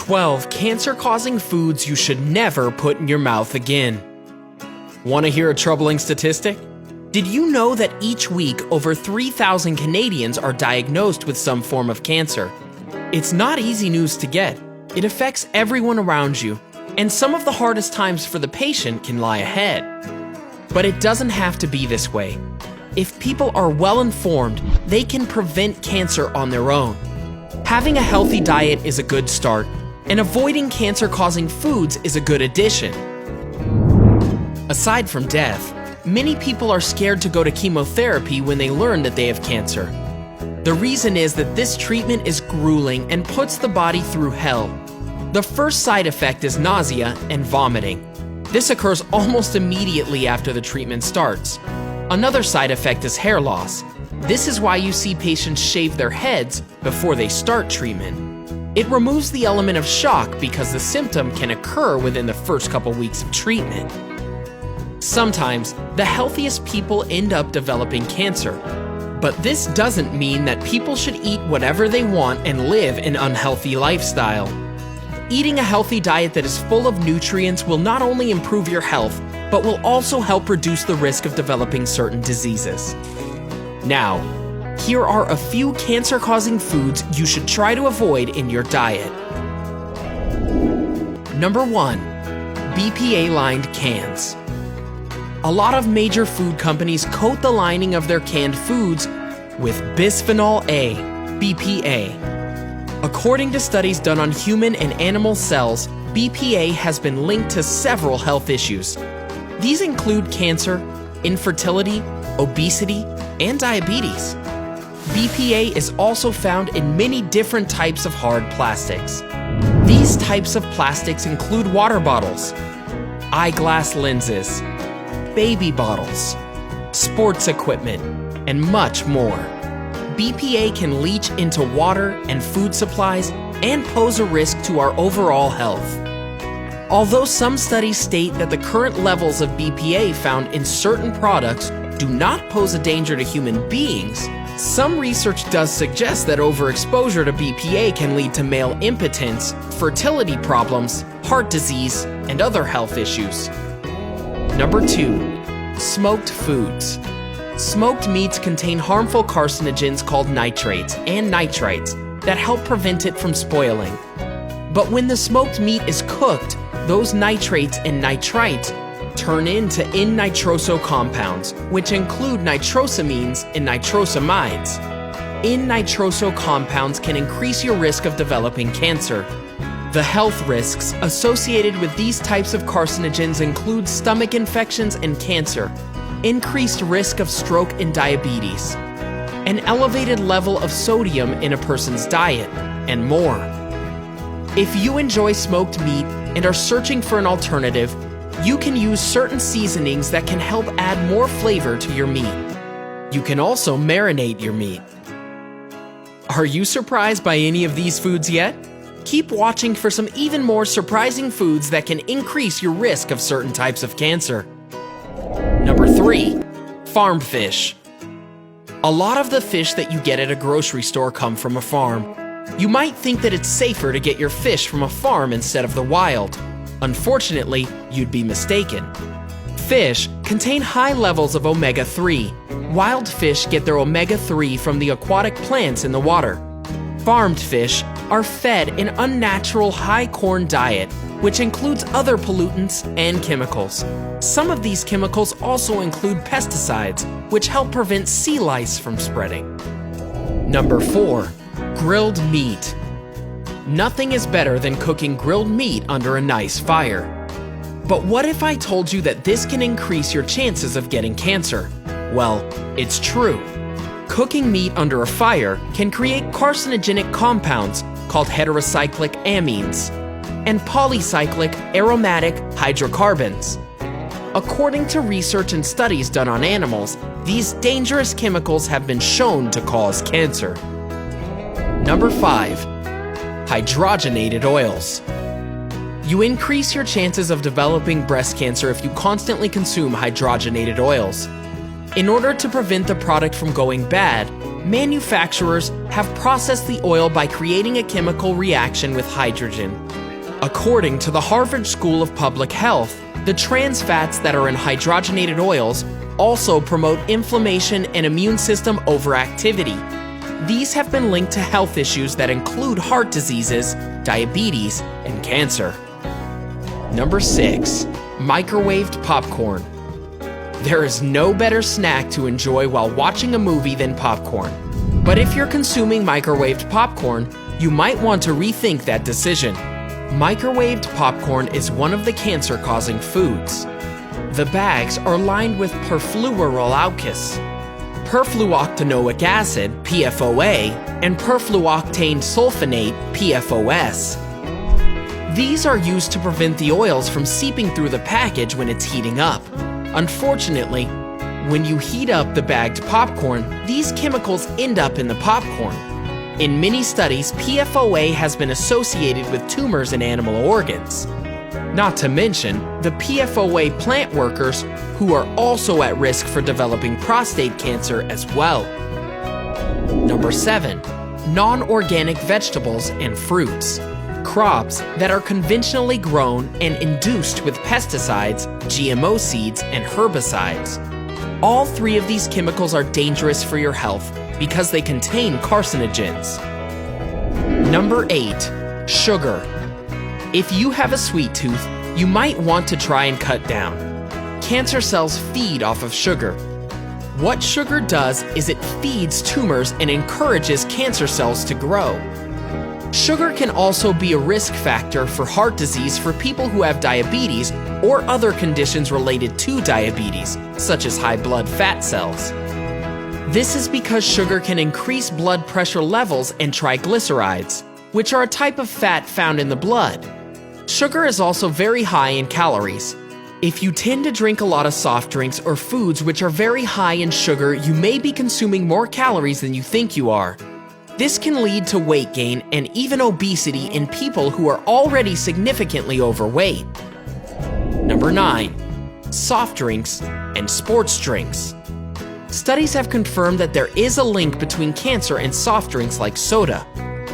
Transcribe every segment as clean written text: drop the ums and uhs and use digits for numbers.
12 cancer-causing foods you should never put in your mouth again. Want to hear a troubling statistic? Did you know that each week over 3,000 Canadians are diagnosed with some form of cancer? It's not easy news to get. It affects everyone around you, and some of the hardest times for the patient can lie ahead. But it doesn't have to be this way. If people are well informed, they can prevent cancer on their own. Having a healthy diet is a good start, and avoiding cancer-causing foods is a good addition. Aside from death, many people are scared to go to chemotherapy when they learn that they have cancer. The reason is that this treatment is grueling and puts the body through hell. The first side effect is nausea and vomiting. This occurs almost immediately after the treatment starts. Another side effect is hair loss. This is why you see patients shave their heads before they start treatment. It removes the element of shock because the symptom can occur within the first couple weeks of treatment. Sometimes, the healthiest people end up developing cancer. But this doesn't mean that people should eat whatever they want and live an unhealthy lifestyle. Eating a healthy diet that is full of nutrients will not only improve your health, but will also help reduce the risk of developing certain diseases. Now, here are a few cancer-causing foods you should try to avoid in your diet. Number 1. BPA-lined cans. A lot of major food companies coat the lining of their canned foods with bisphenol A, BPA. According to studies done on human and animal cells, BPA has been linked to several health issues. These include cancer, infertility, obesity, and diabetes. BPA is also found in many different types of hard plastics. These types of plastics include water bottles, eyeglass lenses, baby bottles, sports equipment, and much more. BPA can leach into water and food supplies and pose a risk to our overall health. Although some studies state that the current levels of BPA found in certain products do not pose a danger to human beings, some research does suggest that overexposure to BPA can lead to male impotence, fertility problems, heart disease, and other health issues. Number 2. Smoked foods. Smoked meats contain harmful carcinogens called nitrates and nitrites that help prevent it from spoiling. But when the smoked meat is cooked, those nitrates and nitrites turn into N-nitroso compounds, which include nitrosamines and nitrosamides. N-nitroso compounds can increase your risk of developing cancer. The health risks associated with these types of carcinogens include stomach infections and cancer, increased risk of stroke and diabetes, an elevated level of sodium in a person's diet, and more. If you enjoy smoked meat and are searching for an alternative, you can use certain seasonings that can help add more flavor to your meat. You can also marinate your meat. Are you surprised by any of these foods yet? Keep watching for some even more surprising foods that can increase your risk of certain types of cancer. Number 3. Farm fish. A lot of the fish that you get at a grocery store come from a farm. You might think that it's safer to get your fish from a farm instead of the wild. Unfortunately, you'd be mistaken. Fish contain high levels of omega-3. Wild fish get their omega-3 from the aquatic plants in the water. Farmed fish are fed an unnatural high-corn diet, which includes other pollutants and chemicals. Some of these chemicals also include pesticides, which help prevent sea lice from spreading. Number 4. Grilled meat. Nothing is better than cooking grilled meat under a nice fire. But what if I told you that this can increase your chances of getting cancer? Well, it's true. Cooking meat under a fire can create carcinogenic compounds called heterocyclic amines and polycyclic aromatic hydrocarbons. According to research and studies done on animals, these dangerous chemicals have been shown to cause cancer. Number 5. Hydrogenated oils. You increase your chances of developing breast cancer if you constantly consume hydrogenated oils. In order to prevent the product from going bad, manufacturers have processed the oil by creating a chemical reaction with hydrogen. According to the Harvard School of Public Health, the trans fats that are in hydrogenated oils also promote inflammation and immune system overactivity. These have been linked to health issues that include heart diseases, diabetes, and cancer. Number 6. Microwaved popcorn. There is no better snack to enjoy while watching a movie than popcorn. But if you're consuming microwaved popcorn, you might want to rethink that decision. Microwaved popcorn is one of the cancer-causing foods. The bags are lined with perfluoroalkyls, perfluoctanoic acid, PFOA, and perfluoctane sulfonate, PFOS. These are used to prevent the oils from seeping through the package when it's heating up. Unfortunately, when you heat up the bagged popcorn, these chemicals end up in the popcorn. In many studies, PFOA has been associated with tumors in animal organs. Not to mention the PFOA plant workers who are also at risk for developing prostate cancer as well. Number 7. Non-organic vegetables and fruits. Crops that are conventionally grown and induced with pesticides, GMO seeds, and herbicides. All 3 of these chemicals are dangerous for your health because they contain carcinogens. Number 8. Sugar. If you have a sweet tooth, you might want to try and cut down. Cancer cells feed off of sugar. What sugar does is it feeds tumors and encourages cancer cells to grow. Sugar can also be a risk factor for heart disease for people who have diabetes or other conditions related to diabetes, such as high blood fat cells. This is because sugar can increase blood pressure levels and triglycerides, which are a type of fat found in the blood. Sugar is also very high in calories. If you tend to drink a lot of soft drinks or foods which are very high in sugar, you may be consuming more calories than you think you are. This can lead to weight gain and even obesity in people who are already significantly overweight. Number 9. Soft drinks and sports drinks. Studies have confirmed that there is a link between cancer and soft drinks like soda.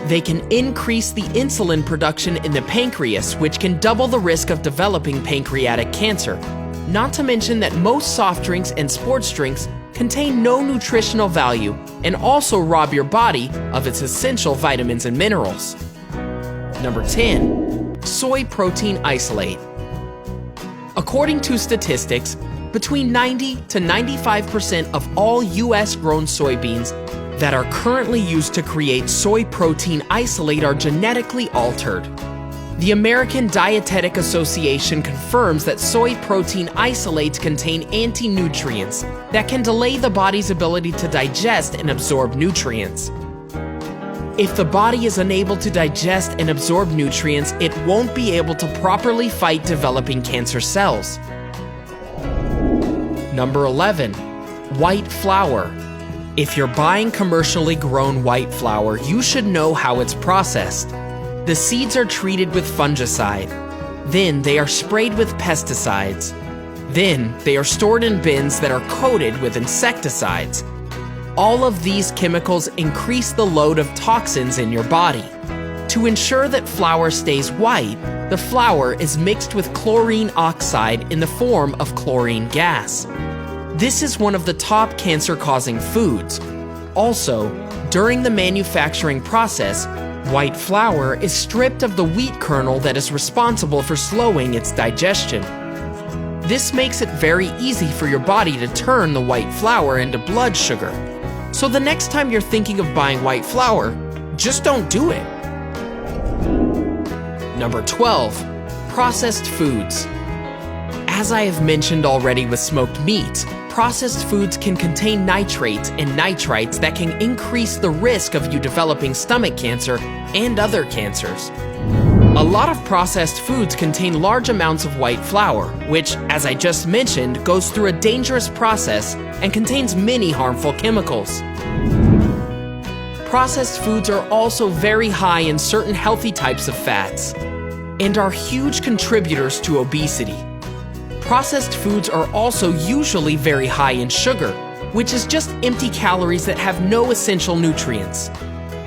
They can increase the insulin production in the pancreas, which can double the risk of developing pancreatic cancer. Not to mention that most soft drinks and sports drinks contain no nutritional value and also rob your body of its essential vitamins and minerals. Number 10. Soy protein isolate. According to statistics, between 90 to 95% of all US-grown soybeans that are currently used to create soy protein isolate are genetically altered. The American Dietetic Association confirms that soy protein isolates contain anti-nutrients that can delay the body's ability to digest and absorb nutrients. If the body is unable to digest and absorb nutrients, it won't be able to properly fight developing cancer cells. Number 11. White flour. If you're buying commercially grown white flour, you should know how it's processed. The seeds are treated with fungicide. Then they are sprayed with pesticides. Then they are stored in bins that are coated with insecticides. All of these chemicals increase the load of toxins in your body. To ensure that flour stays white, the flour is mixed with chlorine oxide in the form of chlorine gas. This is one of the top cancer-causing foods. Also, during the manufacturing process, white flour is stripped of the wheat kernel that is responsible for slowing its digestion. This makes it very easy for your body to turn the white flour into blood sugar. So the next time you're thinking of buying white flour, just don't do it. Number 12. Processed foods. As I have mentioned already with smoked meat, processed foods can contain nitrates and nitrites that can increase the risk of you developing stomach cancer and other cancers. A lot of processed foods contain large amounts of white flour, which, as I just mentioned, goes through a dangerous process and contains many harmful chemicals. Processed foods are also very high in certain healthy types of fats and are huge contributors to obesity. Processed foods are also usually very high in sugar, which is just empty calories that have no essential nutrients.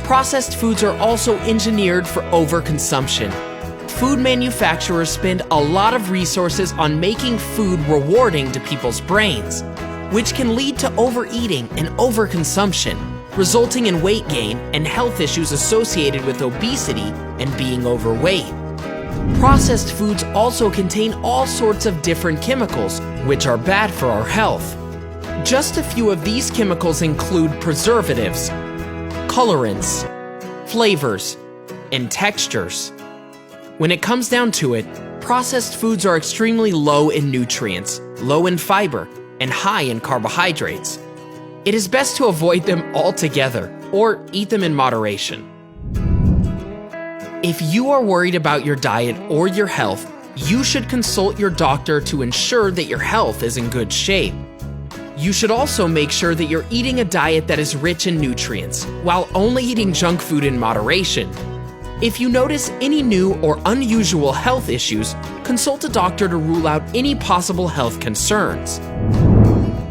Processed foods are also engineered for overconsumption. Food manufacturers spend a lot of resources on making food rewarding to people's brains, which can lead to overeating and overconsumption, resulting in weight gain and health issues associated with obesity and being overweight. Processed foods also contain all sorts of different chemicals, which are bad for our health. Just a few of these chemicals include preservatives, colorants, flavors, and textures. When it comes down to it, processed foods are extremely low in nutrients, low in fiber, and high in carbohydrates. It is best to avoid them altogether or eat them in moderation. If you are worried about your diet or your health, you should consult your doctor to ensure that your health is in good shape. You should also make sure that you're eating a diet that is rich in nutrients, while only eating junk food in moderation. If you notice any new or unusual health issues, consult a doctor to rule out any possible health concerns.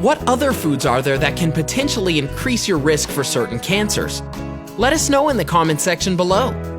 What other foods are there that can potentially increase your risk for certain cancers? Let us know in the comment section below.